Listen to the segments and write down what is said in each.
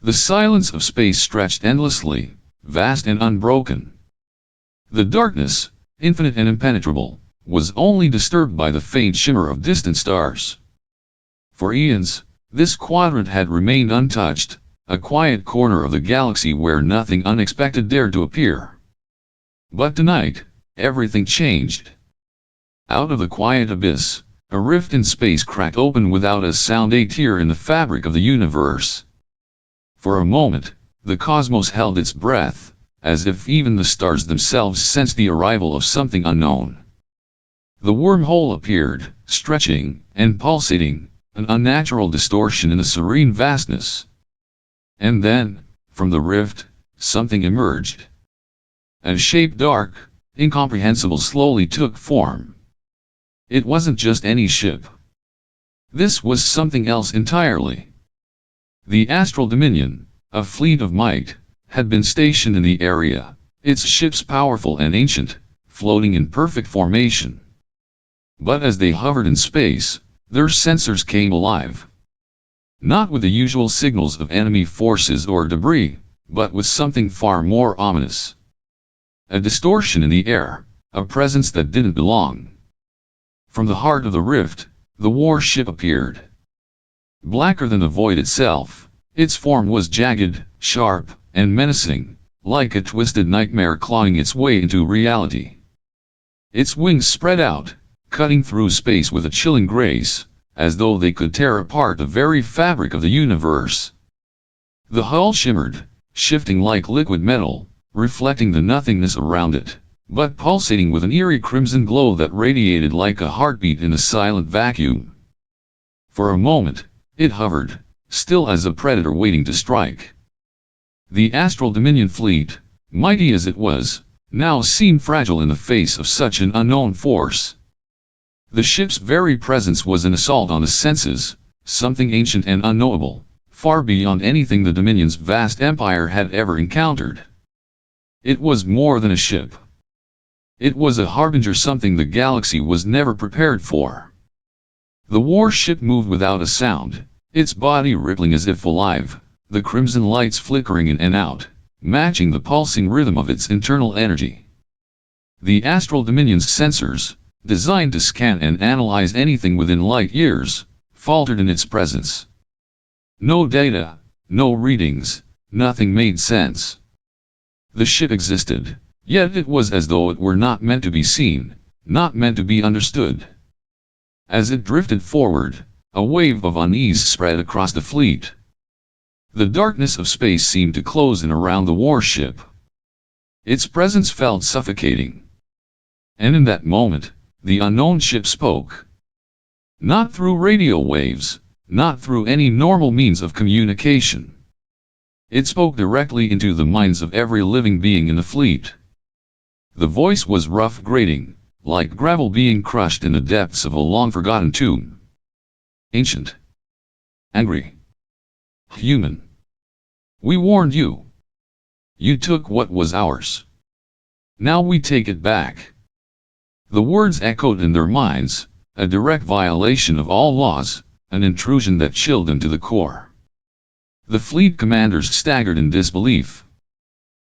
The silence of space stretched endlessly, vast and unbroken. The darkness, infinite and impenetrable, was only disturbed by the faint shimmer of distant stars. For eons, this quadrant had remained untouched, a quiet corner of the galaxy where nothing unexpected dared to appear. But tonight, everything changed. Out of the quiet abyss, a rift in space cracked open without a sound, a tear in the fabric of the universe. For a moment, the cosmos held its breath, as if even the stars themselves sensed the arrival of something unknown. The wormhole appeared, stretching and pulsating, an unnatural distortion in the serene vastness. And then, from the rift, something emerged. A shape dark, incomprehensible slowly took form. It wasn't just any ship. This was something else entirely. The Astral Dominion, a fleet of might, had been stationed in the area, its ships powerful and ancient, floating in perfect formation. But as they hovered in space, their sensors came alive. Not with the usual signals of enemy forces or debris, but with something far more ominous. A distortion in the air, a presence that didn't belong. From the heart of the rift, the warship appeared. Blacker than the void itself, its form was jagged, sharp, and menacing, like a twisted nightmare clawing its way into reality. Its wings spread out, cutting through space with a chilling grace, as though they could tear apart the very fabric of the universe. The hull shimmered, shifting like liquid metal, reflecting the nothingness around it, but pulsating with an eerie crimson glow that radiated like a heartbeat in a silent vacuum. For a moment, it hovered, still as a predator waiting to strike. The Astral Dominion fleet, mighty as it was, now seemed fragile in the face of such an unknown force. The ship's very presence was an assault on the senses, something ancient and unknowable, far beyond anything the Dominion's vast empire had ever encountered. It was more than a ship. It was a harbinger, something the galaxy was never prepared for. The warship moved without a sound, its body rippling as if alive, the crimson lights flickering in and out, matching the pulsing rhythm of its internal energy. The Astral Dominion's sensors, designed to scan and analyze anything within light years, faltered in its presence. No data, no readings, nothing made sense. The ship existed, yet it was as though it were not meant to be seen, not meant to be understood. As it drifted forward, a wave of unease spread across the fleet. The darkness of space seemed to close in around the warship. Its presence felt suffocating. And in that moment, the unknown ship spoke. Not through radio waves, not through any normal means of communication. It spoke directly into the minds of every living being in the fleet. The voice was rough, grating, like gravel being crushed in the depths of a long-forgotten tomb. Ancient. Angry. Human. We warned you. You took what was ours. Now we take it back. The words echoed in their minds, a direct violation of all laws, an intrusion that chilled them to the core. The fleet commanders staggered in disbelief.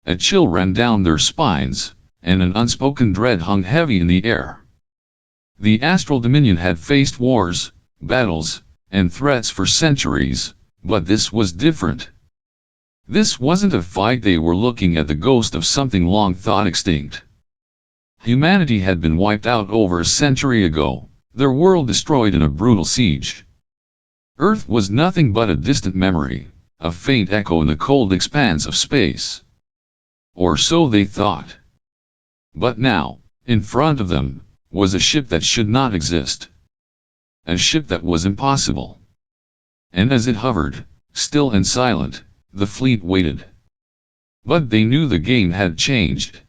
A chill ran down their spines, and an unspoken dread hung heavy in the air. The Astral Dominion had faced wars, battles, and threats for centuries, but this was different. This wasn't a fight. They were looking at the ghost of something long thought extinct. Humanity had been wiped out over a century ago, their world destroyed in a brutal siege. Earth was nothing but a distant memory, a faint echo in the cold expanse of space. Or so they thought. But now, in front of them, was a ship that should not exist. A ship that was impossible. And as it hovered, still and silent, the fleet waited. But they knew the game had changed.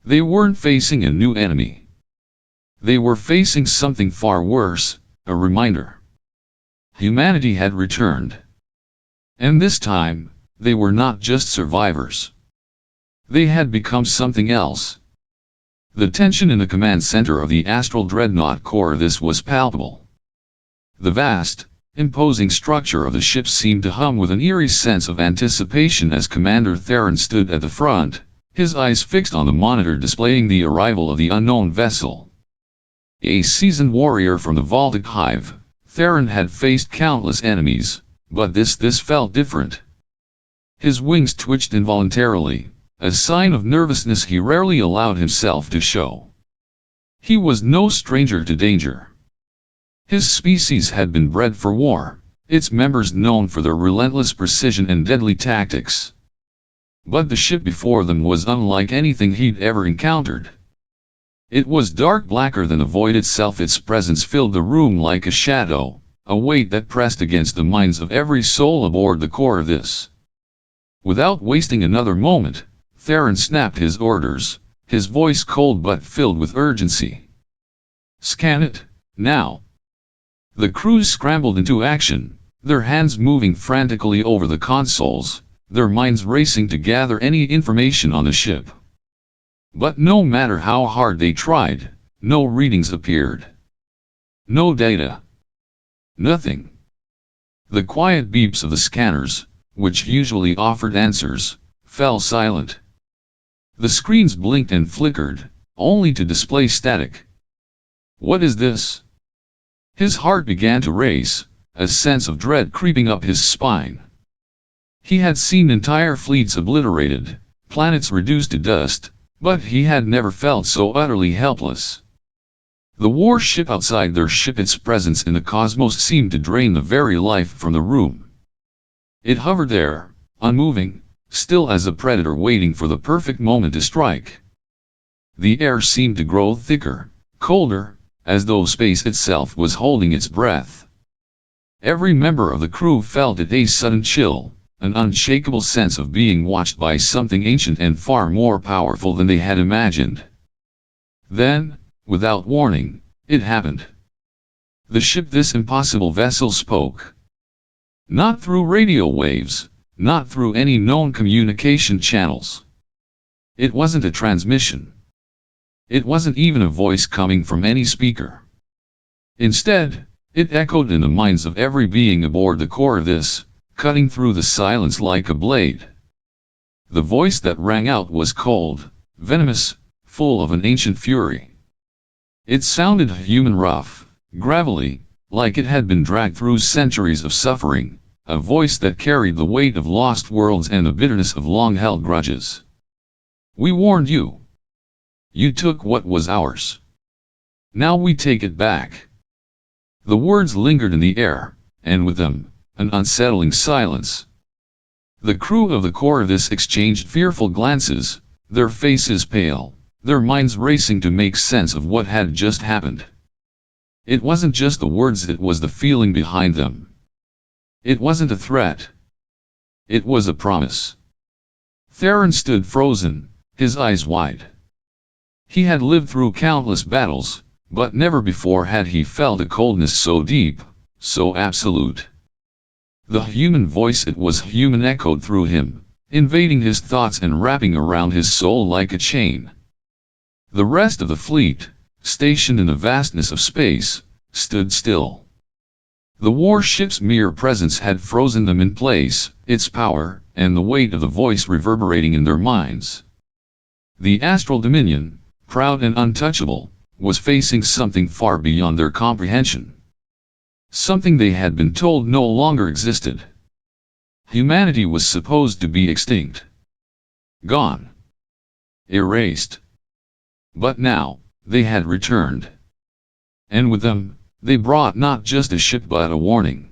They weren't facing a new enemy. They were facing something far worse, a reminder. Humanity had returned. And this time, they were not just survivors. They had become something else. The tension in the command center of the Astral Dreadnought core, this was palpable. The vast, imposing structure of the ship seemed to hum with an eerie sense of anticipation as Commander Theron stood at the front, his eyes fixed on the monitor displaying the arrival of the unknown vessel. A seasoned warrior from the Vaultic Hive, Theron had faced countless enemies, but this felt different. His wings twitched involuntarily, a sign of nervousness he rarely allowed himself to show. He was no stranger to danger. His species had been bred for war, its members known for their relentless precision and deadly tactics. But the ship before them was unlike anything he'd ever encountered. It was dark, blacker than the void itself. Its presence filled the room like a shadow, a weight that pressed against the minds of every soul aboard the core of this. Without wasting another moment, Theron snapped his orders, his voice cold but filled with urgency. "Scan it, now." The crews scrambled into action, their hands moving frantically over the consoles, their minds racing to gather any information on the ship. But no matter how hard they tried, no readings appeared. No data. Nothing. The quiet beeps of the scanners, which usually offered answers, fell silent. The screens blinked and flickered, only to display static. "What is this?" His heart began to race, a sense of dread creeping up his spine. He had seen entire fleets obliterated, planets reduced to dust, but he had never felt so utterly helpless. The warship outside their ship, its presence in the cosmos seemed to drain the very life from the room. It hovered there, unmoving, still as a predator waiting for the perfect moment to strike. The air seemed to grow thicker, colder, as though space itself was holding its breath. Every member of the crew felt it, a sudden chill, an unshakable sense of being watched by something ancient and far more powerful than they had imagined. Then, without warning, it happened. The ship, this impossible vessel, spoke. Not through radio waves, not through any known communication channels. It wasn't a transmission. It wasn't even a voice coming from any speaker. Instead, it echoed in the minds of every being aboard the core of this, cutting through the silence like a blade. The voice that rang out was cold, venomous, full of an ancient fury. It sounded human, rough, gravelly, like it had been dragged through centuries of suffering, a voice that carried the weight of lost worlds and the bitterness of long-held grudges. "We warned you. You took what was ours. Now we take it back." The words lingered in the air, and with them, an unsettling silence. The crew of the core of this exchanged fearful glances, their faces pale, their minds racing to make sense of what had just happened. It wasn't just the words, it was the feeling behind them. It wasn't a threat. It was a promise. Theron stood frozen, his eyes wide. He had lived through countless battles, but never before had he felt a coldness so deep, so absolute. The human voice, it was human, echoed through him, invading his thoughts and wrapping around his soul like a chain. The rest of the fleet, stationed in the vastness of space, stood still. The warship's mere presence had frozen them in place, its power and the weight of the voice reverberating in their minds. The astral dominion, proud and untouchable, was facing something far beyond their comprehension. Something they had been told no longer existed. Humanity was supposed to be extinct. Gone. Erased. But now, they had returned. And with them, they brought not just a ship but a warning.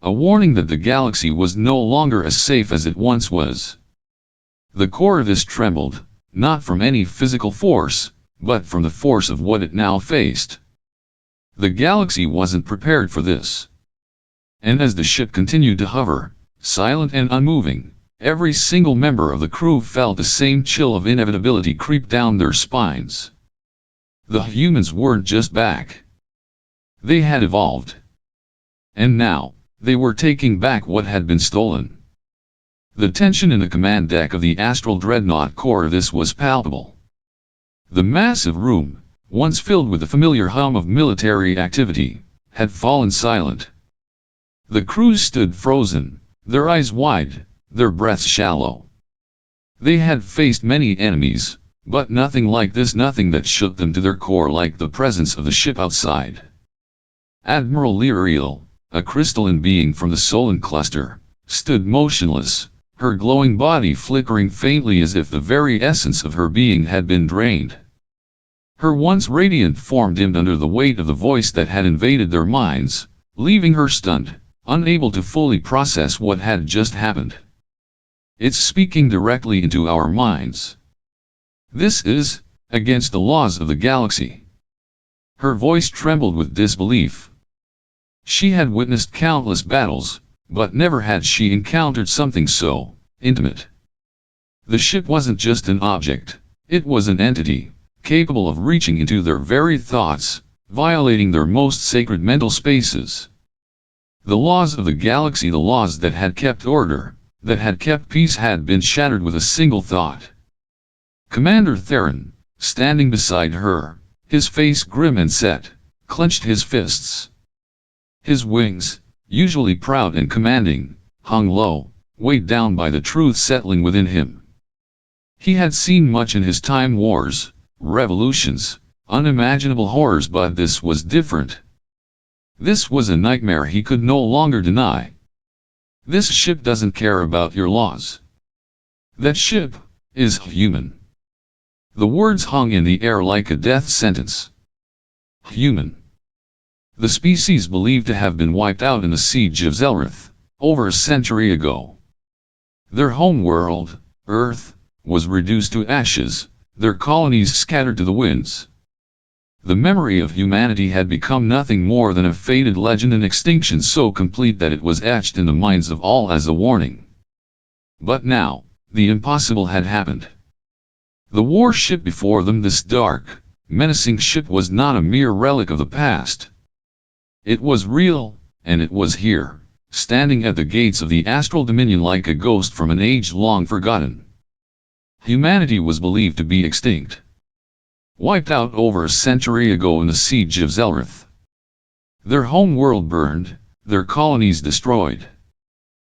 A warning that the galaxy was no longer as safe as it once was. The core of this trembled, not from any physical force, but from the force of what it now faced. The galaxy wasn't prepared for this. And as the ship continued to hover, silent and unmoving, every single member of the crew felt the same chill of inevitability creep down their spines. The humans weren't just back. They had evolved. And now, they were taking back what had been stolen. The tension in the command deck of the astral dreadnought core of this was palpable. The massive room, once filled with the familiar hum of military activity, had fallen silent. The crews stood frozen, their eyes wide, their breaths shallow. They had faced many enemies, but nothing like this, nothing that shook them to their core like the presence of the ship outside. Admiral Lyriel, a crystalline being from the Solon cluster, stood motionless, her glowing body flickering faintly as if the very essence of her being had been drained. Her once radiant form dimmed under the weight of the voice that had invaded their minds, leaving her stunned, unable to fully process what had just happened. It's speaking directly into our minds. This is against the laws of the galaxy. Her voice trembled with disbelief. She had witnessed countless battles, but never had she encountered something so intimate. The ship wasn't just an object, it was an entity, capable of reaching into their very thoughts, violating their most sacred mental spaces. The laws of the galaxy, the laws that had kept order, that had kept peace, had been shattered with a single thought. Commander Theron, standing beside her, his face grim and set, clenched his fists. His wings, usually proud and commanding, hung low, weighed down by the truth settling within him. He had seen much in his time: wars, revolutions, unimaginable horrors, but this was different. This was a nightmare he could no longer deny. This ship doesn't care about your laws. That ship is human. The words hung in the air like a death sentence. Human. The species believed to have been wiped out in the siege of Zelrith, over a century ago. Their home world, Earth, was reduced to ashes, their colonies scattered to the winds. The memory of humanity had become nothing more than a faded legend, an extinction so complete that it was etched in the minds of all as a warning. But now, the impossible had happened. The warship before them, this dark, menacing ship, was not a mere relic of the past. It was real, and it was here, standing at the gates of the astral dominion like a ghost from an age long forgotten. Humanity was believed to be extinct. Wiped out over a century ago in the siege of Zelrith. Their home world burned, their colonies destroyed.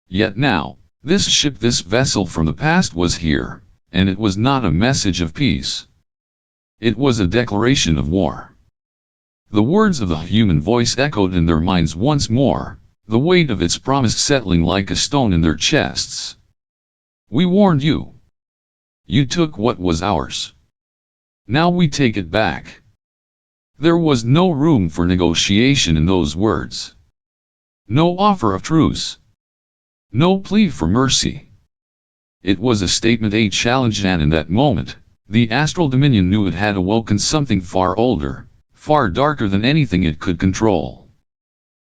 Yet now, this ship, this vessel from the past, was here, and it was not a message of peace. It was a declaration of war. The words of the human voice echoed in their minds once more, the weight of its promise settling like a stone in their chests. We warned you. You took what was ours. Now we take it back. There was no room for negotiation in those words. No offer of truce. No plea for mercy. It was a statement, a challenge, and in that moment, the astral dominion knew it had awoken something far older, far darker than anything it could control.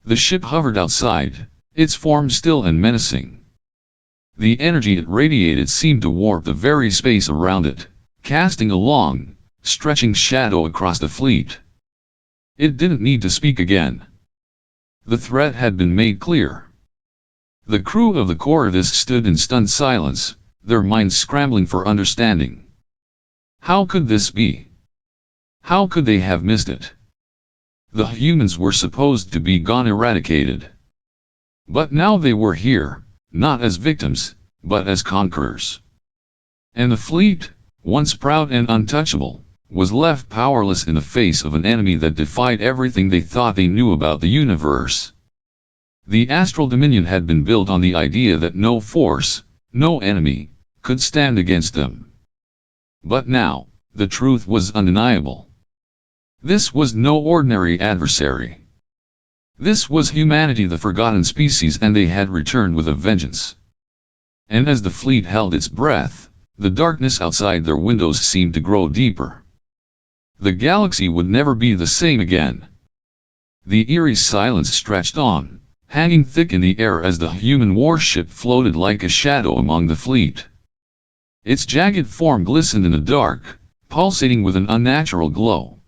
The ship hovered outside, its form still and menacing. The energy it radiated seemed to warp the very space around it, casting a long, stretching shadow across the fleet. It didn't need to speak again. The threat had been made clear. The crew of the Corvus stood in stunned silence, their minds scrambling for understanding. How could this be? How could they have missed it? The humans were supposed to be gone, eradicated. But now they were here, not as victims, but as conquerors. And the fleet, once proud and untouchable, was left powerless in the face of an enemy that defied everything they thought they knew about the universe. The astral dominion had been built on the idea that no force, no enemy, could stand against them. But now, the truth was undeniable. This was no ordinary adversary. This was humanity, the forgotten species, and they had returned with a vengeance. And as the fleet held its breath, the darkness outside their windows seemed to grow deeper. The galaxy would never be the same again. The eerie silence stretched on, hanging thick in the air as the human warship floated like a shadow among the fleet. Its jagged form glistened in the dark, pulsating with an unnatural glow.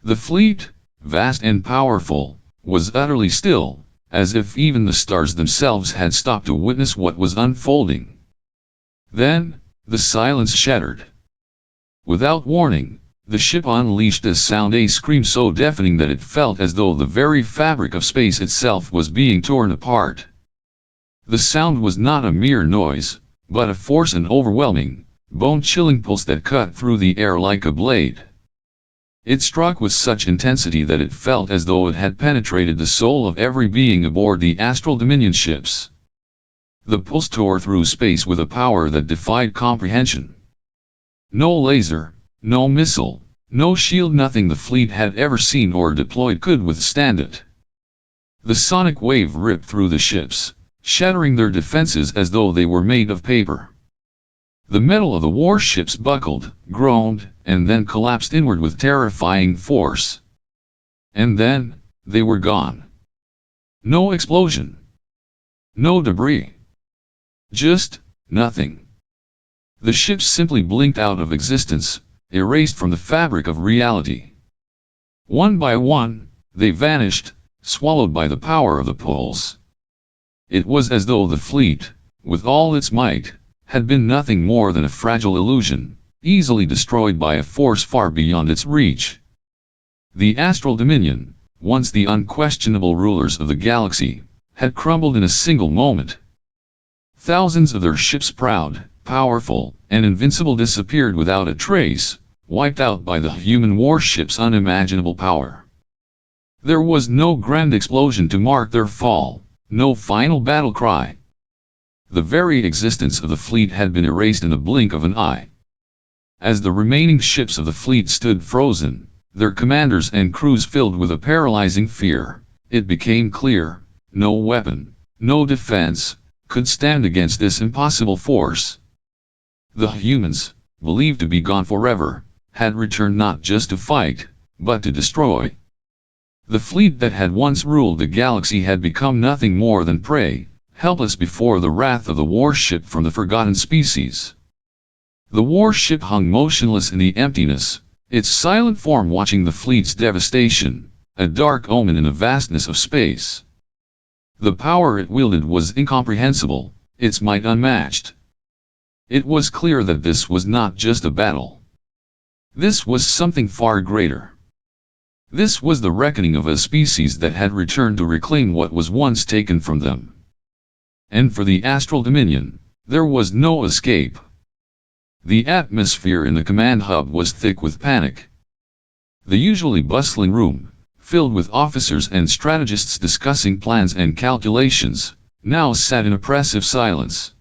The fleet, vast and powerful, was utterly still, as if even the stars themselves had stopped to witness what was unfolding. Then, the silence shattered. Without warning, The ship unleashed a sound, a scream so deafening that it felt as though the very fabric of space itself was being torn apart. The sound was not a mere noise, but a force, an overwhelming, bone-chilling pulse that cut through the air like a blade. It struck with such intensity that it felt as though it had penetrated the soul of every being aboard the Astral Dominion ships. The pulse tore through space with a power that defied comprehension. No laser, no missile, no shield, nothing the fleet had ever seen or deployed could withstand it. The sonic wave ripped through the ships, shattering their defenses as though they were made of paper. The metal of the warships buckled, groaned, and then collapsed inward with terrifying force. And then, they were gone. No explosion. No debris. Just nothing. The ships simply blinked out of existence, erased from the fabric of reality. One by one, they vanished, swallowed by the power of the pulse. It was as though the fleet, with all its might, had been nothing more than a fragile illusion, easily destroyed by a force far beyond its reach. The Astral Dominion, once the unquestionable rulers of the galaxy, had crumbled in a single moment. Thousands of their ships, proud, powerful, and invincible, disappeared without a trace, wiped out by the human warship's unimaginable power. There was no grand explosion to mark their fall, no final battle cry. The very existence of the fleet had been erased in the blink of an eye. As the remaining ships of the fleet stood frozen, their commanders and crews filled with a paralyzing fear, it became clear, no weapon, no defense, could stand against this impossible force. The humans, believed to be gone forever, had returned not just to fight, but to destroy. The fleet that had once ruled the galaxy had become nothing more than prey, helpless before the wrath of the warship from the forgotten species. The warship hung motionless in the emptiness, its silent form watching the fleet's devastation, a dark omen in the vastness of space. The power it wielded was incomprehensible, its might unmatched. It was clear that this was not just a battle. This was something far greater. This was the reckoning of a species that had returned to reclaim what was once taken from them. And for the Astral Dominion, there was no escape. The atmosphere in the command hub was thick with panic. The usually bustling room, filled with officers and strategists discussing plans and calculations, now sat in oppressive silence.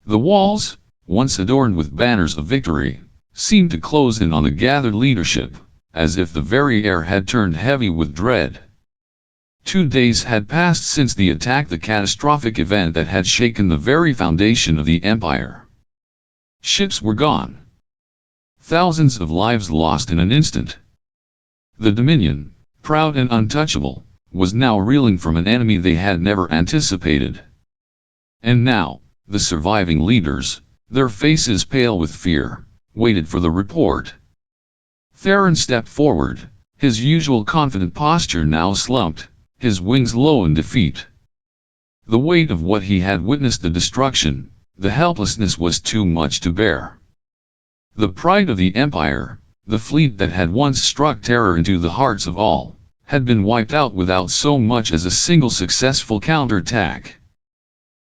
The walls, once adorned with banners of victory, seemed to close in on the gathered leadership, as if the very air had turned heavy with dread. 2 days had passed since the attack, the catastrophic event that had shaken the very foundation of the Empire. Ships were gone. Thousands of lives lost in an instant. The Dominion, proud and untouchable, was now reeling from an enemy they had never anticipated. And now, the surviving leaders, their faces pale with fear, waited for the report. Theron stepped forward, his usual confident posture now slumped, his wings low in defeat. The weight of what he had witnessed, the destruction, the helplessness, was too much to bear. The pride of the Empire, the fleet that had once struck terror into the hearts of all, had been wiped out without so much as a single successful counterattack.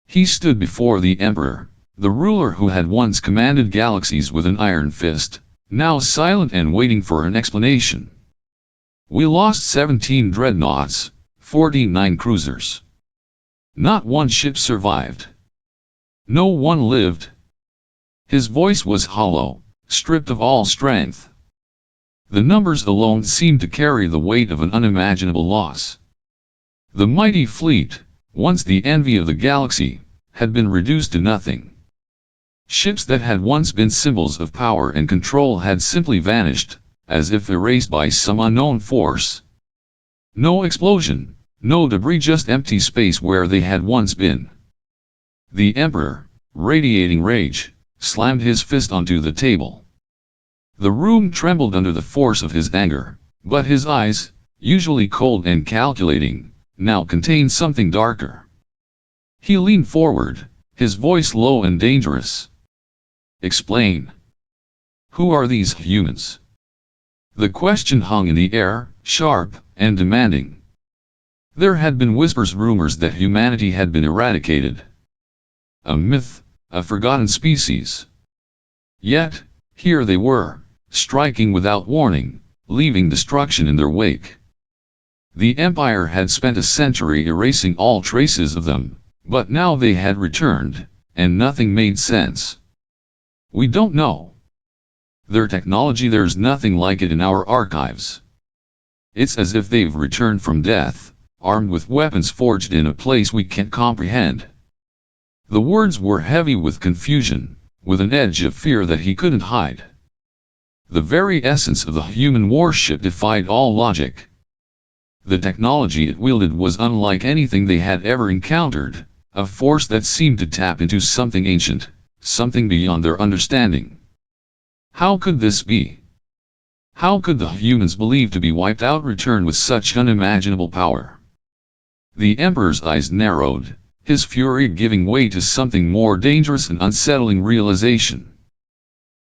He stood before the Emperor, the ruler who had once commanded galaxies with an iron fist, now silent and waiting for an explanation. We lost 17 dreadnoughts, 49 cruisers. Not one ship survived. No one lived. His voice was hollow, stripped of all strength. The numbers alone seemed to carry the weight of an unimaginable loss. The mighty fleet, once the envy of the galaxy, had been reduced to nothing. Ships that had once been symbols of power and control had simply vanished, as if erased by some unknown force. No explosion, no debris, just empty space where they had once been. The Emperor, radiating rage, slammed his fist onto the table. The room trembled under the force of his anger, but his eyes, usually cold and calculating, now contained something darker. He leaned forward, his voice low and dangerous. "Explain. Who are these humans? The question hung in the air, sharp and demanding. There had been rumors that humanity had been eradicated. A myth, a forgotten species. Yet, here they were, striking without warning, leaving destruction in their wake. The Empire had spent a century erasing all traces of them, but now they had returned, and nothing made sense. We don't know. Their technology, there's nothing like it in our archives. It's as if they've returned from death, armed with weapons forged in a place we can't comprehend. The words were heavy with confusion, with an edge of fear that he couldn't hide. The very essence of the human warship defied all logic. The technology it wielded was unlike anything they had ever encountered, a force that seemed to tap into something ancient, something beyond their understanding. How could this be? How could the humans believed to be wiped out return with such unimaginable power? The Emperor's eyes narrowed, his fury giving way to something more dangerous and unsettling realization.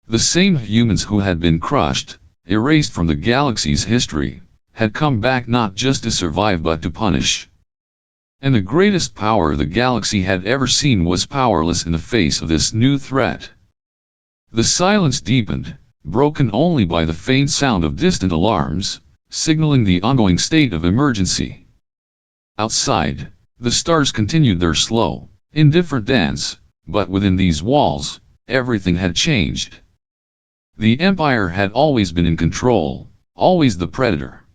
The same humans who had been crushed, erased from the galaxy's history, had come back not just to survive but to punish. And the greatest power the galaxy had ever seen was powerless in the face of this new threat. The silence deepened, broken only by the faint sound of distant alarms, signaling the ongoing state of emergency. Outside, the stars continued their slow, indifferent dance, but within these walls, everything had changed. The Empire had always been in control, always the predator.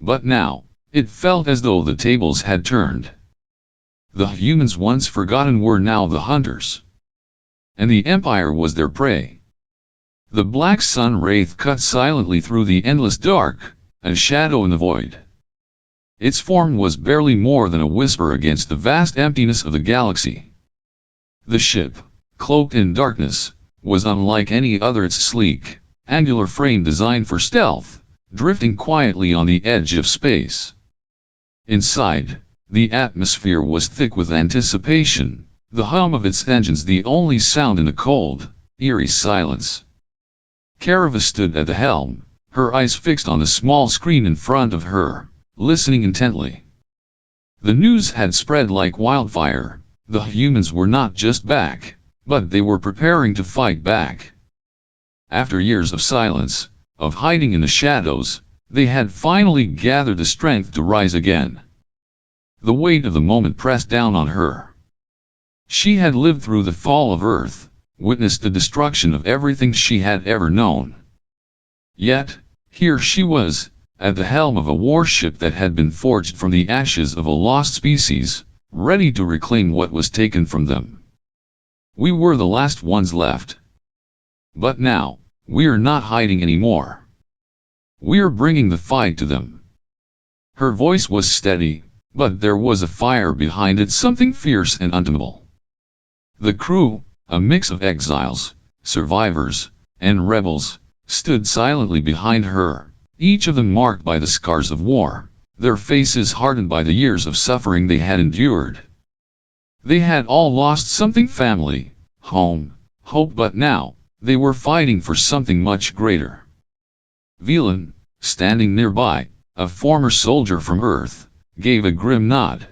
But now, it felt as though the tables had turned. The humans once forgotten were now the hunters. And the Empire was their prey. The black sun wraith cut silently through the endless dark, a shadow in the void. Its form was barely more than a whisper against the vast emptiness of the galaxy. The ship, cloaked in darkness, was unlike any other. Its sleek, angular frame designed for stealth, drifting quietly on the edge of space. Inside, the atmosphere was thick with anticipation, the hum of its engines the only sound in the cold, eerie silence. Cariva stood at the helm, her eyes fixed on the small screen in front of her, listening intently. The news had spread like wildfire. The humans were not just back, but they were preparing to fight back. After years of silence, of hiding in the shadows, they had finally gathered the strength to rise again. The weight of the moment pressed down on her. She had lived through the fall of Earth, witnessed the destruction of everything she had ever known. Yet, here she was, at the helm of a warship that had been forged from the ashes of a lost species, ready to reclaim what was taken from them. We were the last ones left. But now, we're not hiding anymore. We're bringing the fight to them. Her voice was steady, but there was a fire behind it, something fierce and untamable. The crew, a mix of exiles, survivors, and rebels, stood silently behind her, each of them marked by the scars of war, their faces hardened by the years of suffering they had endured. They had all lost something: family, home, hope, but now, they were fighting for something much greater. Velan, standing nearby, a former soldier from Earth, gave a grim nod.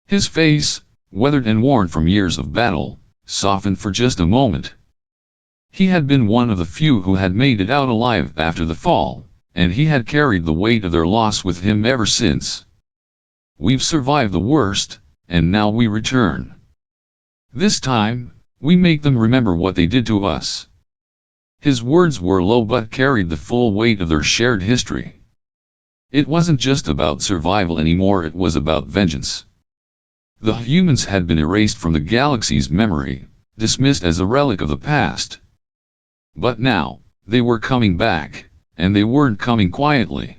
His face, weathered and worn from years of battle, softened for just a moment. He had been one of the few who had made it out alive after the fall, and he had carried the weight of their loss with him ever since. We've survived the worst, and now we return. This time, we make them remember what they did to us. His words were low but carried the full weight of their shared history. It wasn't just about survival anymore, it was about vengeance. The humans had been erased from the galaxy's memory, dismissed as a relic of the past. But now, they were coming back, and they weren't coming quietly.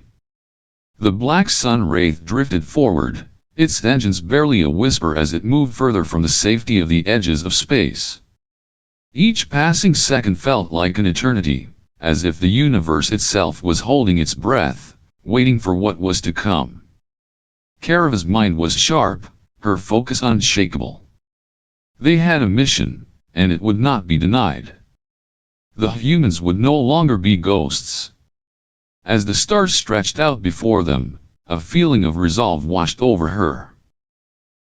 The black sun wraith drifted forward, its engines barely a whisper as it moved further from the safety of the edges of space. Each passing second felt like an eternity, as if the universe itself was holding its breath, waiting for what was to come. Cariva's mind was sharp, her focus unshakable. They had a mission, and it would not be denied. The humans would no longer be ghosts. As the stars stretched out before them, a feeling of resolve washed over her.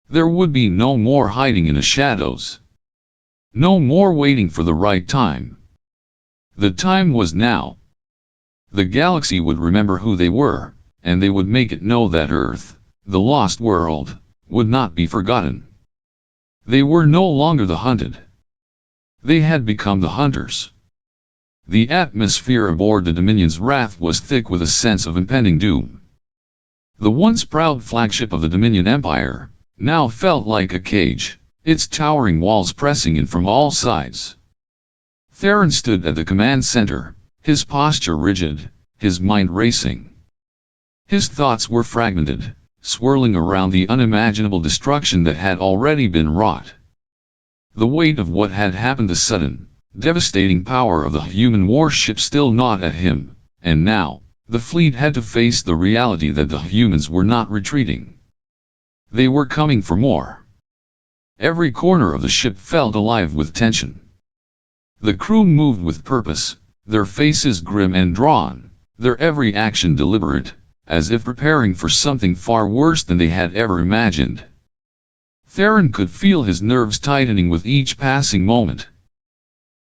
There would be no more hiding in the shadows. No more waiting for the right time. The time was now. The galaxy would remember who they were, and they would make it know that Earth, the lost world, would not be forgotten. They were no longer the hunted. They had become the hunters. The atmosphere aboard the Dominion's Wrath was thick with a sense of impending doom. The once proud flagship of the Dominion Empire now felt like a cage, its towering walls pressing in from all sides. Theron stood at the command center, his posture rigid, his mind racing. His thoughts were fragmented, swirling around the unimaginable destruction that had already been wrought. The weight of what had happened, the sudden, devastating power of the human warship still gnawed at him, and now, the fleet had to face the reality that the humans were not retreating. They were coming for more. Every corner of the ship felt alive with tension. The crew moved with purpose, their faces grim and drawn, their every action deliberate, as if preparing for something far worse than they had ever imagined. Theron could feel his nerves tightening with each passing moment.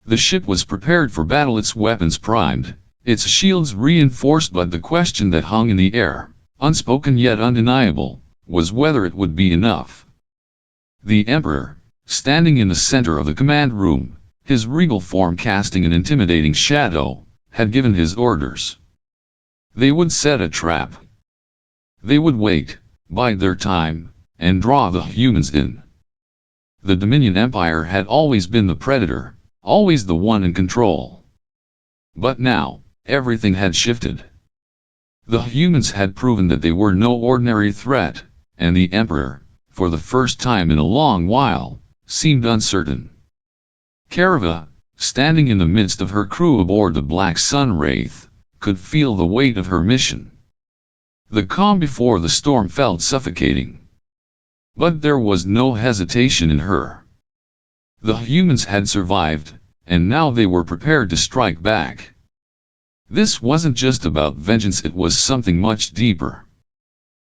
The ship was prepared for battle, its weapons primed, its shields reinforced, but the question that hung in the air, unspoken yet undeniable, was whether it would be enough. The Emperor, standing in the center of the command room, his regal form casting an intimidating shadow, had given his orders. They would set a trap. They would wait, bide their time, and draw the humans in. The Dominion Empire had always been the predator, always the one in control. But now, everything had shifted. The humans had proven that they were no ordinary threat, and the Emperor, for the first time in a long while, seemed uncertain. Karava, standing in the midst of her crew aboard the Black Sun Wraith, could feel the weight of her mission. The calm before the storm felt suffocating. But there was no hesitation in her. The humans had survived, and now they were prepared to strike back. This wasn't just about vengeance, it was something much deeper.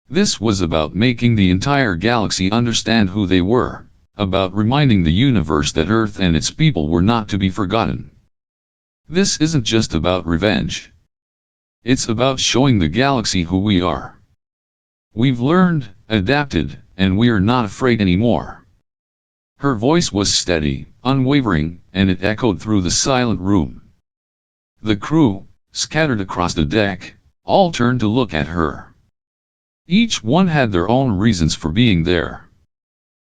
This was about making the entire galaxy understand who they were, about reminding the universe that Earth and its people were not to be forgotten. This isn't just about revenge. It's about showing the galaxy who we are. We've learned, adapted, and we are not afraid anymore. Her voice was steady, unwavering, and it echoed through the silent room. The crew, scattered across the deck, all turned to look at her. Each one had their own reasons for being there.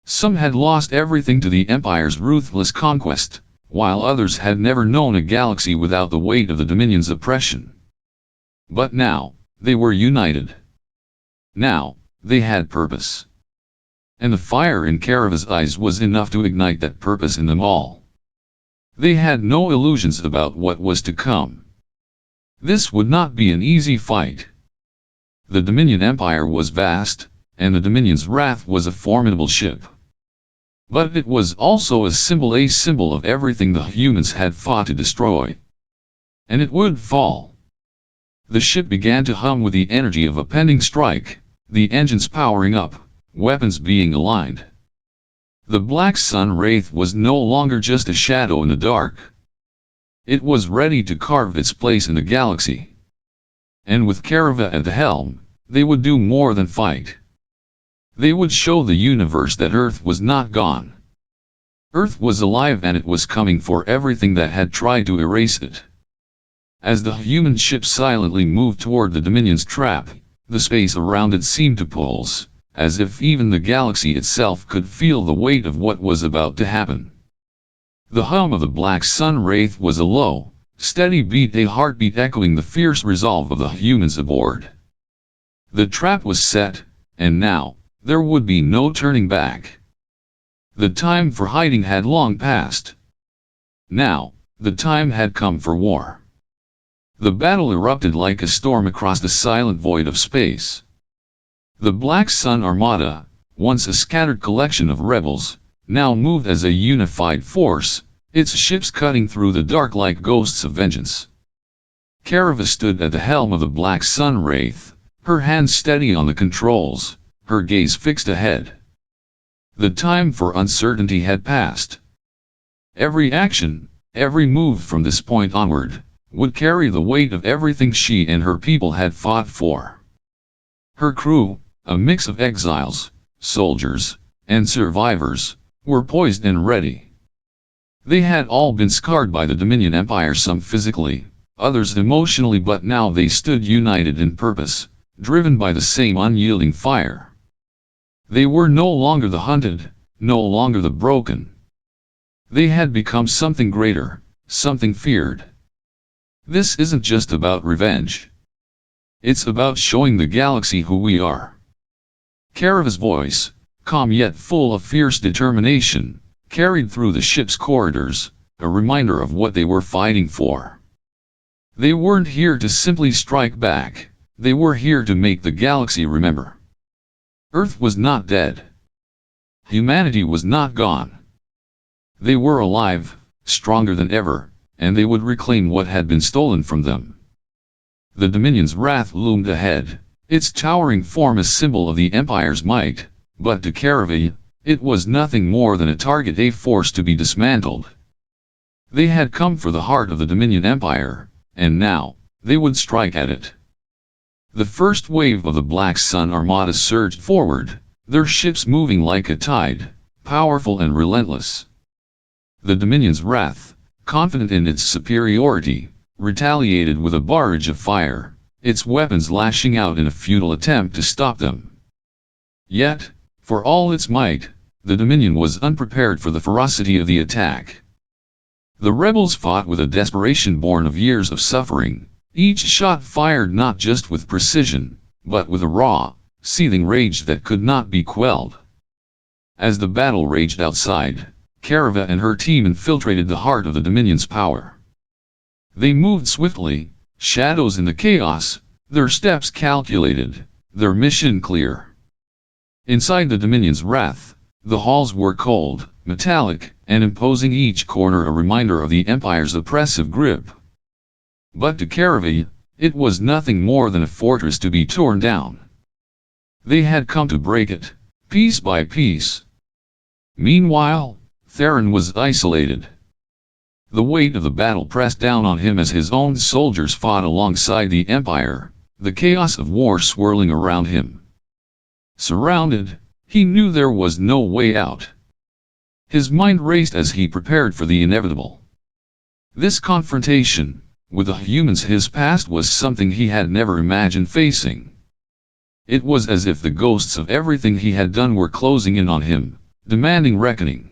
Some had lost everything to the Empire's ruthless conquest, while others had never known a galaxy without the weight of the Dominion's oppression. But now, they were united. Now, they had purpose. And the fire in Karava's eyes was enough to ignite that purpose in them all. They had no illusions about what was to come. This would not be an easy fight. The Dominion Empire was vast, and the Dominion's Wrath was a formidable ship. But it was also a symbol of everything the humans had fought to destroy. And it would fall. The ship began to hum with the energy of a pending strike, the engines powering up, weapons being aligned. The Black Sun Wraith was no longer just a shadow in the dark. It was ready to carve its place in the galaxy. And with Karava at the helm, they would do more than fight. They would show the universe that Earth was not gone. Earth was alive, and it was coming for everything that had tried to erase it. As the human ship silently moved toward the Dominion's trap, the space around it seemed to pulse, as if even the galaxy itself could feel the weight of what was about to happen. The hum of the Black Sun Wraith was a low, steady beat, a heartbeat echoing the fierce resolve of the humans aboard. The trap was set, and now, there would be no turning back. The time for hiding had long passed. Now, the time had come for war. The battle erupted like a storm across the silent void of space. The Black Sun Armada, once a scattered collection of rebels, now moved as a unified force, its ships cutting through the dark like ghosts of vengeance. Carava stood at the helm of the Black Sun Wraith, her hands steady on the controls, her gaze fixed ahead. The time for uncertainty had passed. Every action, every move from this point onward, would carry the weight of everything she and her people had fought for. Her crew, a mix of exiles, soldiers, and survivors, were poised and ready. They had all been scarred by the Dominion Empire, some physically, others emotionally, but now they stood united in purpose, driven by the same unyielding fire. They were no longer the hunted, no longer the broken. They had become something greater, something feared. This isn't just about revenge. It's about showing the galaxy who we are. Carava's voice, calm yet full of fierce determination, carried through the ship's corridors, a reminder of what they were fighting for. They weren't here to simply strike back, they were here to make the galaxy remember. Earth was not dead. Humanity was not gone. They were alive, stronger than ever, and they would reclaim what had been stolen from them. The Dominion's wrath loomed ahead, its towering form a symbol of the Empire's might, but to Carava, it was nothing more than a target, a force to be dismantled. They had come for the heart of the Dominion Empire, and now, they would strike at it. The first wave of the Black Sun Armada surged forward, their ships moving like a tide, powerful and relentless. The Dominion's wrath, confident in its superiority, retaliated with a barrage of fire, its weapons lashing out in a futile attempt to stop them. Yet, for all its might, the Dominion was unprepared for the ferocity of the attack. The rebels fought with a desperation born of years of suffering, each shot fired not just with precision, but with a raw, seething rage that could not be quelled. As the battle raged outside, Carava and her team infiltrated the heart of the Dominion's power. They moved swiftly, shadows in the chaos, their steps calculated, their mission clear. Inside the Dominion's wrath, the halls were cold, metallic, and imposing, each corner a reminder of the Empire's oppressive grip. But to Carava, it was nothing more than a fortress to be torn down. They had come to break it, piece by piece. Meanwhile, Theron was isolated. The weight of the battle pressed down on him as his own soldiers fought alongside the Empire, the chaos of war swirling around him. Surrounded, he knew there was no way out. His mind raced as he prepared for the inevitable. This confrontation, with the humans his past, was something he had never imagined facing. It was as if the ghosts of everything he had done were closing in on him, demanding reckoning.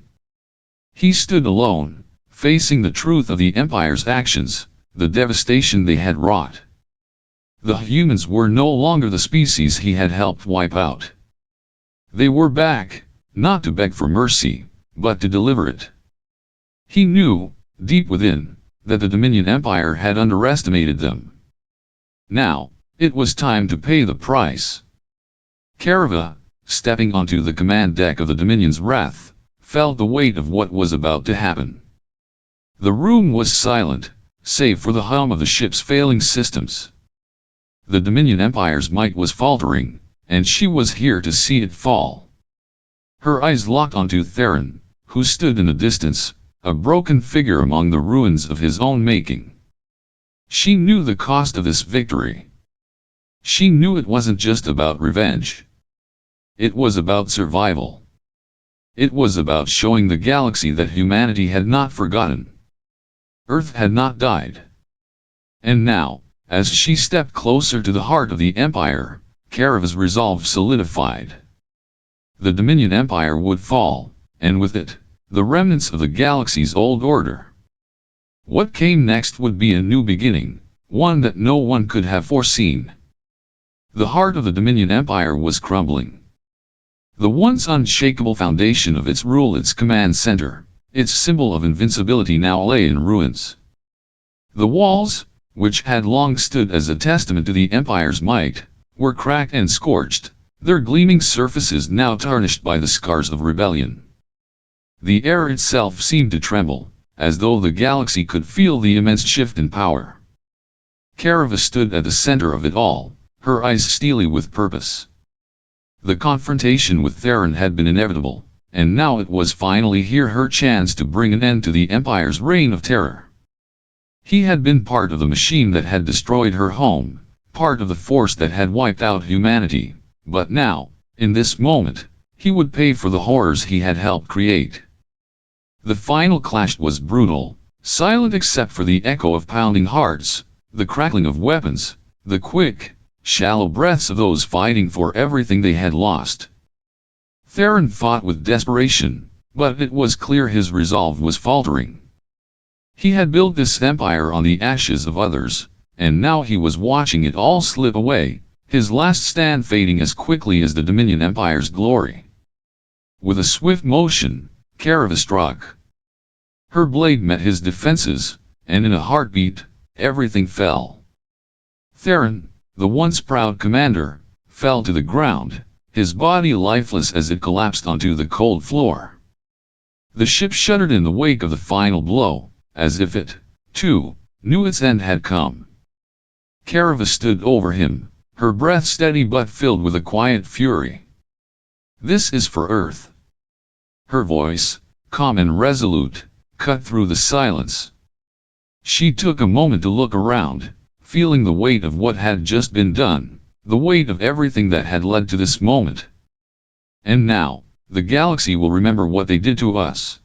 He stood alone, facing the truth of the Empire's actions, the devastation they had wrought. The humans were no longer the species he had helped wipe out. They were back, not to beg for mercy, but to deliver it. He knew, deep within, that the Dominion Empire had underestimated them. Now, it was time to pay the price. Carava, stepping onto the command deck of the Dominion's wrath, felt the weight of what was about to happen. The room was silent, save for the hum of the ship's failing systems. The Dominion Empire's might was faltering, and she was here to see it fall. Her eyes locked onto Theron, who stood in the distance, a broken figure among the ruins of his own making. She knew the cost of this victory. She knew it wasn't just about revenge. It was about survival. It was about showing the galaxy that humanity had not forgotten. Earth had not died. And now, as she stepped closer to the heart of the Empire, Carava's resolve solidified. The Dominion Empire would fall, and with it, the remnants of the galaxy's old order. What came next would be a new beginning, one that no one could have foreseen. The heart of the Dominion Empire was crumbling. The once unshakable foundation of its rule, its command center, its symbol of invincibility, now lay in ruins. The walls, which had long stood as a testament to the Empire's might, were cracked and scorched, their gleaming surfaces now tarnished by the scars of rebellion. The air itself seemed to tremble, as though the galaxy could feel the immense shift in power. Karava stood at the center of it all, her eyes steely with purpose. The confrontation with Theron had been inevitable, and now it was finally here her chance to bring an end to the Empire's reign of terror. He had been part of the machine that had destroyed her home, part of the force that had wiped out humanity, but now, in this moment, he would pay for the horrors he had helped create. The final clash was brutal, silent except for the echo of pounding hearts, the crackling of weapons, the quick, shallow breaths of those fighting for everything they had lost. Theron fought with desperation, but it was clear his resolve was faltering. He had built this empire on the ashes of others, and now he was watching it all slip away, his last stand fading as quickly as the Dominion Empire's glory. With a swift motion, Karava struck. Her blade met his defenses, and in a heartbeat, everything fell. Theron, the once proud commander, fell to the ground, his body lifeless as it collapsed onto the cold floor. The ship shuddered in the wake of the final blow, as if it, too, knew its end had come. Karava stood over him, her breath steady but filled with a quiet fury. "This is for Earth." Her voice, calm and resolute, cut through the silence. She took a moment to look around, feeling the weight of what had just been done, the weight of everything that had led to this moment. "And now, the galaxy will remember what they did to us."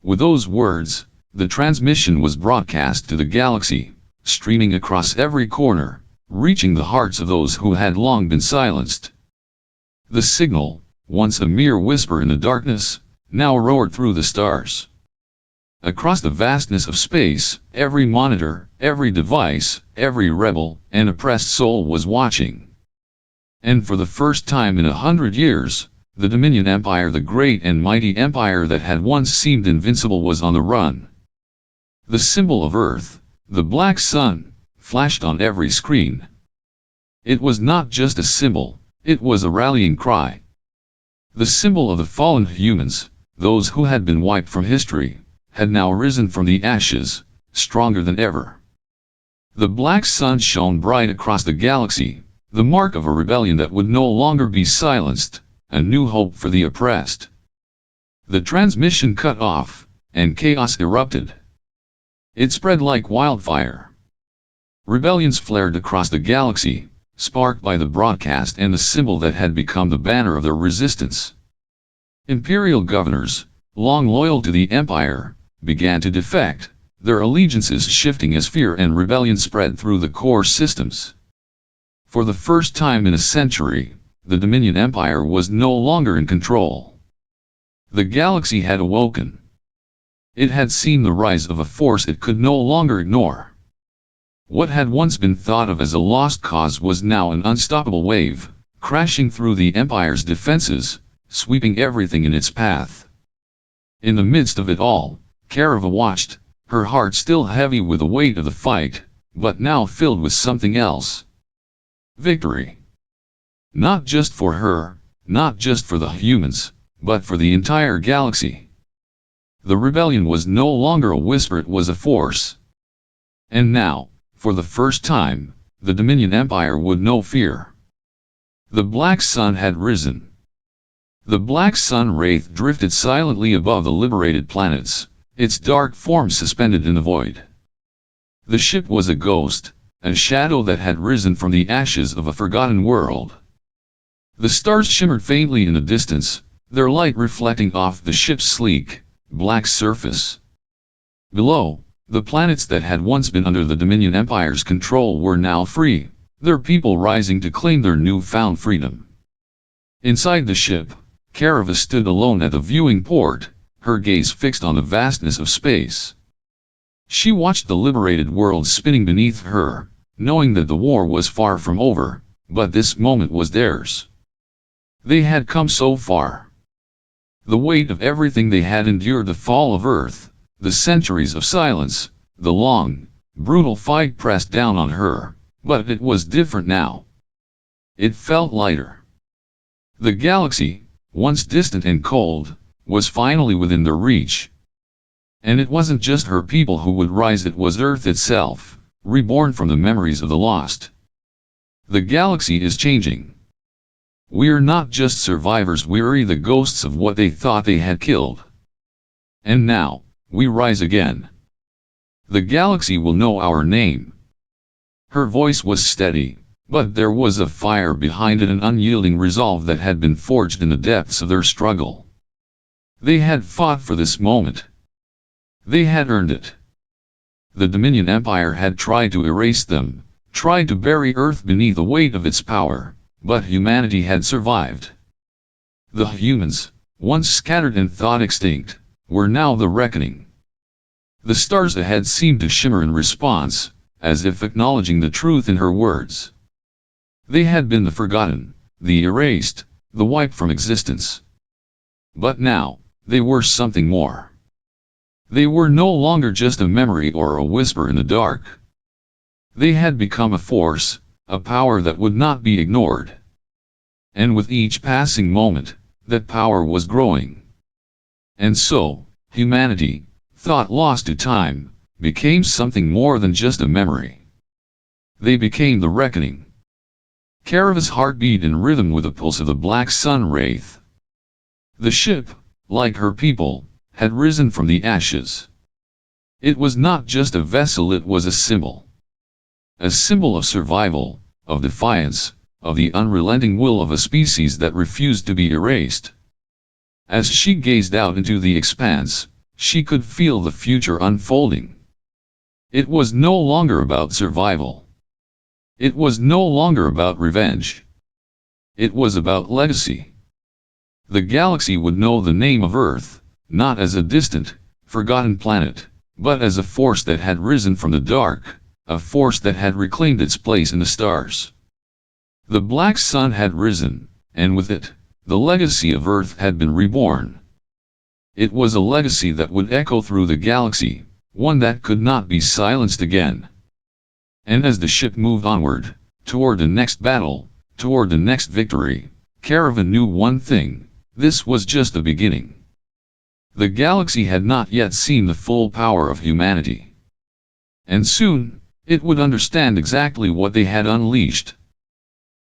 With those words, the transmission was broadcast to the galaxy, streaming across every corner, reaching the hearts of those who had long been silenced. The signal, once a mere whisper in the darkness, now roared through the stars. Across the vastness of space, every monitor, every device, every rebel and oppressed soul was watching. And for the first time in 100 years, the Dominion Empire, the great and mighty empire that had once seemed invincible, was on the run. The symbol of Earth, the black sun, flashed on every screen. It was not just a symbol, it was a rallying cry. The symbol of the fallen humans, those who had been wiped from history, had now risen from the ashes, stronger than ever. The black sun shone bright across the galaxy, the mark of a rebellion that would no longer be silenced, a new hope for the oppressed. The transmission cut off, and chaos erupted. It spread like wildfire. Rebellions flared across the galaxy, sparked by the broadcast and the symbol that had become the banner of their resistance. Imperial governors, long loyal to the Empire, began to defect, their allegiances shifting as fear and rebellion spread through the core systems. For the first time in a century, the Dominion Empire was no longer in control. The galaxy had awoken. It had seen the rise of a force it could no longer ignore. What had once been thought of as a lost cause was now an unstoppable wave, crashing through the Empire's defenses, sweeping everything in its path. In the midst of it all, Karava watched, her heart still heavy with the weight of the fight, but now filled with something else. Victory. Not just for her, not just for the humans, but for the entire galaxy. The rebellion was no longer a whisper, it was a force. And now, for the first time, the Dominion Empire would know fear. The black sun had risen. The black sun wraith drifted silently above the liberated planets, its dark form suspended in the void. The ship was a ghost, a shadow that had risen from the ashes of a forgotten world. The stars shimmered faintly in the distance, their light reflecting off the ship's sleek, black surface. Below, the planets that had once been under the Dominion Empire's control were now free, their people rising to claim their newfound freedom. Inside the ship, Karava stood alone at the viewing port, her gaze fixed on the vastness of space. She watched the liberated world spinning beneath her, knowing that the war was far from over, but this moment was theirs. They had come so far. The weight of everything they had endured, the fall of Earth, the centuries of silence, the long, brutal fight pressed down on her, but it was different now. It felt lighter. The galaxy, once distant and cold, was finally within their reach. And it wasn't just her people who would rise, it was Earth itself, reborn from the memories of the lost. The galaxy is changing. We're not just survivors, we're the ghosts of what they thought they had killed. And now, we rise again. The galaxy will know our name. Her voice was steady, but there was a fire behind it, an unyielding resolve that had been forged in the depths of their struggle. They had fought for this moment. They had earned it. The Dominion Empire had tried to erase them, tried to bury Earth beneath the weight of its power, but humanity had survived. The humans, once scattered and thought extinct, were now the reckoning. The stars ahead seemed to shimmer in response, as if acknowledging the truth in her words. They had been the forgotten, the erased, the wiped from existence. But now, they were something more. They were no longer just a memory or a whisper in the dark. They had become a force, a power that would not be ignored. And with each passing moment, that power was growing. And so, humanity, thought lost to time, became something more than just a memory. They became the reckoning. Karava's heart beat in rhythm with the pulse of the black sun wraith. The ship, like her people, had risen from the ashes. It was not just a vessel, it was a symbol. A symbol of survival, of defiance, of the unrelenting will of a species that refused to be erased. As she gazed out into the expanse, she could feel the future unfolding. It was no longer about survival. It was no longer about revenge. It was about legacy. The galaxy would know the name of Earth, not as a distant, forgotten planet, but as a force that had risen from the dark, a force that had reclaimed its place in the stars. The black sun had risen, and with it, the legacy of Earth had been reborn. It was a legacy that would echo through the galaxy, one that could not be silenced again. And as the ship moved onward, toward the next battle, toward the next victory, Karava knew one thing: this was just the beginning. The galaxy had not yet seen the full power of humanity. And soon, it would understand exactly what they had unleashed.